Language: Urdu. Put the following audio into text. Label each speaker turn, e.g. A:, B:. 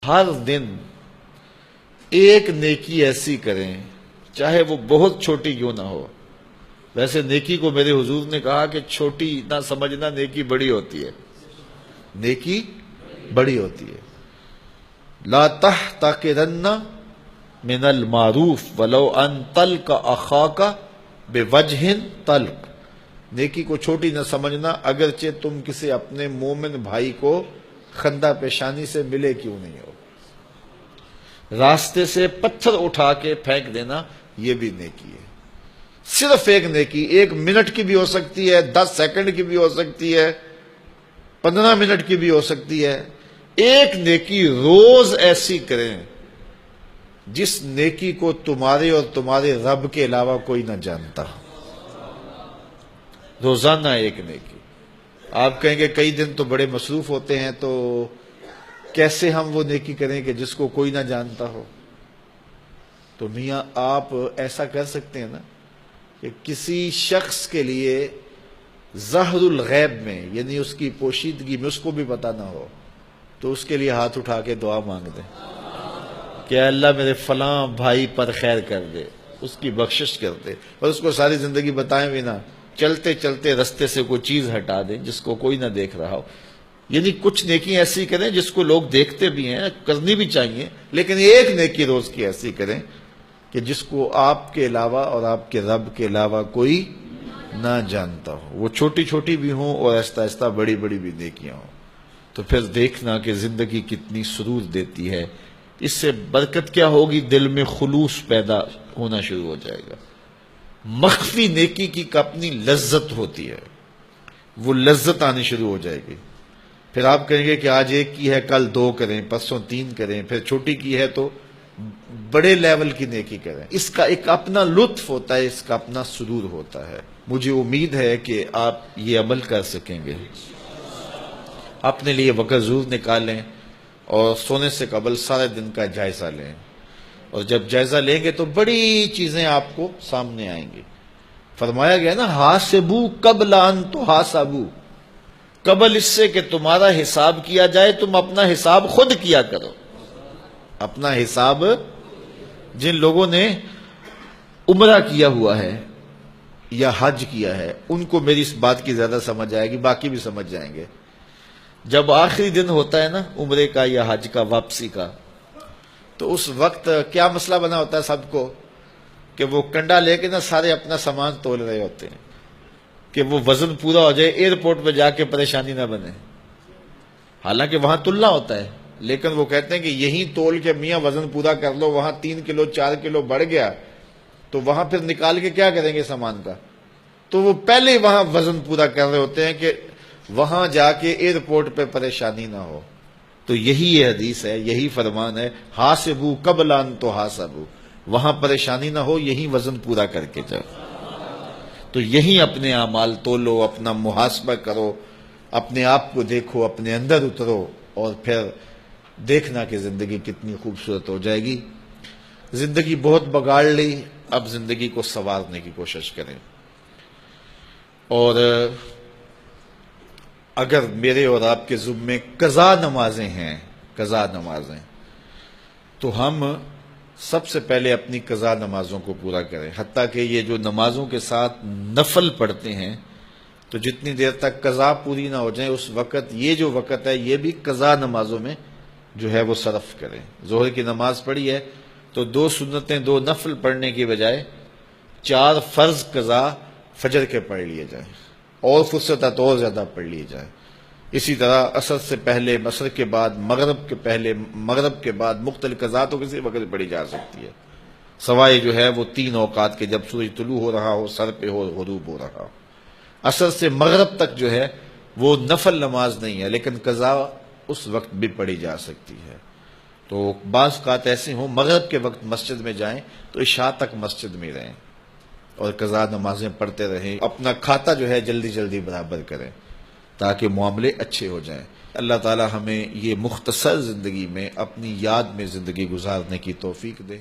A: ہر دن ایک نیکی ایسی کریں چاہے وہ بہت چھوٹی کیوں نہ ہو. ویسے نیکی کو میرے حضور نے کہا کہ چھوٹی نہ سمجھنا، نیکی بڑی ہوتی ہے، نیکی بڑی ہوتی ہے. لا تحتقرن من المعروف ولو ان تلق اخاک بوجہ طلق. نیکی کو چھوٹی نہ سمجھنا اگرچہ تم کسی اپنے مومن بھائی کو خندہ پیشانی سے ملے کیوں نہیں ہو. راستے سے پتھر اٹھا کے پھینک دینا یہ بھی نیکی ہے. صرف ایک نیکی 1 منٹ کی بھی ہو سکتی ہے، 10 سیکنڈ کی بھی ہو سکتی ہے، 15 منٹ کی بھی ہو سکتی ہے. ایک نیکی روز ایسی کریں جس نیکی کو تمہارے اور تمہارے رب کے علاوہ کوئی نہ جانتا. روزانہ ایک نیکی. آپ کہیں گے کئی دن تو بڑے مصروف ہوتے ہیں، تو کیسے ہم وہ نیکی کریں کہ جس کو کوئی نہ جانتا ہو؟ تو میاں آپ ایسا کر سکتے ہیں نا کہ کسی شخص کے لیے ظاہر الغیب میں، یعنی اس کی پوشیدگی میں اس کو بھی پتہ نہ ہو، تو اس کے لیے ہاتھ اٹھا کے دعا مانگ دیں کہ اے اللہ میرے فلاں بھائی پر خیر کر دے، اس کی بخشش کر دے. اور اس کو ساری زندگی بتائیں بھی نہ، چلتے چلتے رستے سے کوئی چیز ہٹا دیں جس کو کوئی نہ دیکھ رہا ہو. یعنی کچھ نیکی ایسی کریں جس کو لوگ دیکھتے بھی ہیں، کرنی بھی چاہیے، لیکن ایک نیکی روز کی ایسی کریں کہ جس کو آپ کے علاوہ اور آپ کے رب کے علاوہ کوئی نہ جانتا ہو. وہ چھوٹی چھوٹی بھی ہوں اور آہستہ آہستہ بڑی بڑی بھی نیکیاں ہوں. تو پھر دیکھنا کہ زندگی کتنی سرور دیتی ہے. اس سے برکت کیا ہوگی؟ دل میں خلوص پیدا ہونا شروع ہو جائے گا. مخفی نیکی کی اپنی لذت ہوتی ہے، وہ لذت آنی شروع ہو جائے گی. پھر آپ کہیں گے کہ آج ایک کی ہے، کل 2 کریں، پرسوں 3 کریں، پھر چھوٹی کی ہے تو بڑے لیول کی نیکی کریں. اس کا ایک اپنا لطف ہوتا ہے، اس کا اپنا سرور ہوتا ہے. مجھے امید ہے کہ آپ یہ عمل کر سکیں گے. اپنے لیے وقت ضرور نکالیں اور سونے سے قبل سارے دن کا جائزہ لیں. اور جب جائزہ لیں گے تو بڑی چیزیں آپ کو سامنے آئیں گی. فرمایا گیا نا، حاسبو قبل ان تحاسبو. قبل اس سے کہ تمہارا حساب کیا جائے تم اپنا حساب خود کیا کرو. اپنا حساب. جن لوگوں نے عمرہ کیا ہوا ہے یا حج کیا ہے ان کو میری اس بات کی زیادہ سمجھ آئے گی، باقی بھی سمجھ جائیں گے. جب آخری دن ہوتا ہے نا عمرے کا یا حج کا، واپسی کا، تو اس وقت کیا مسئلہ بنا ہوتا ہے سب کو کہ وہ کنڈا لے کے نا سارے اپنا سامان تول رہے ہوتے ہیں کہ وہ وزن پورا ہو جائے، ایئرپورٹ پہ جا کے پریشانی نہ بنے. حالانکہ وہاں تلنا ہوتا ہے، لیکن وہ کہتے ہیں کہ یہی تول کے میاں وزن پورا کر لو، وہاں 3 کلو 4 کلو بڑھ گیا تو وہاں پھر نکال کے کیا کریں گے سامان کا. تو وہ پہلے وہاں وزن پورا کر رہے ہوتے ہیں کہ وہاں جا کے ایئرپورٹ پہ پریشانی نہ ہو. تو یہی یہ حدیث ہے، یہی فرمان ہے، حاسبو قبل ان تحاسبو. وہاں پریشانی نہ ہو، یہی وزن پورا کر کے جاؤ. تو یہی اپنے اعمال تولو، اپنا محاسبہ کرو، اپنے آپ کو دیکھو، اپنے اندر اترو، اور پھر دیکھنا کہ زندگی کتنی خوبصورت ہو جائے گی. زندگی بہت بگاڑ لی، اب زندگی کو سنوارنے کی کوشش کریں. اور اگر میرے اور آپ کے ذمے قضا نمازیں ہیں، قضا نمازیں، تو ہم سب سے پہلے اپنی قضا نمازوں کو پورا کریں. حتیٰ کہ یہ جو نمازوں کے ساتھ نفل پڑھتے ہیں تو جتنی دیر تک قضا پوری نہ ہو جائے اس وقت، یہ جو وقت ہے یہ بھی قضا نمازوں میں جو ہے وہ صرف کریں. ظہر کی نماز پڑھی ہے تو 2 سنتیں 2 نفل پڑھنے کی بجائے 4 فرض قضا فجر کے پڑھ لیے جائیں، اور فرصت ہے تو اور زیادہ پڑھ لیے جائیں. اسی طرح عصر سے پہلے، عصر کے بعد، مغرب کے پہلے، مغرب کے بعد، مختلف قضا تو کسی وقت پڑھی جا سکتی ہے، سوائے جو ہے وہ 3 اوقات کے، جب سورج طلوع ہو رہا ہو، سر پہ ہو، غروب ہو رہا ہو. عصر سے مغرب تک جو ہے وہ نفل نماز نہیں ہے، لیکن قضا اس وقت بھی پڑھی جا سکتی ہے. تو بعض اوقات ایسے ہوں مغرب کے وقت مسجد میں جائیں تو عشاء تک مسجد میں رہیں اور قضا نمازیں پڑھتے رہیں. اپنا کھاتا جو ہے جلدی جلدی برابر کریں تاکہ معاملے اچھے ہو جائیں. اللہ تعالی ہمیں یہ مختصر زندگی میں اپنی یاد میں زندگی گزارنے کی توفیق دے.